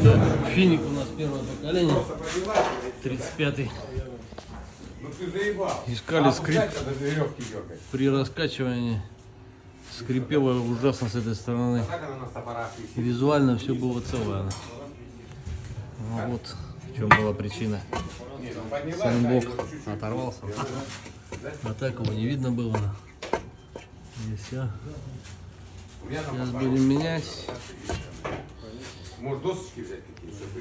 Финик у нас первое поколение, 35-й. Искали скрип при раскачивании. Скрипело ужасно с этой стороны. И визуально все было целое. Ну, вот в чем была причина. Сам блок оторвался. А так его не видно было. И все. Сейчас будем менять. Может, досочки взять какие-то?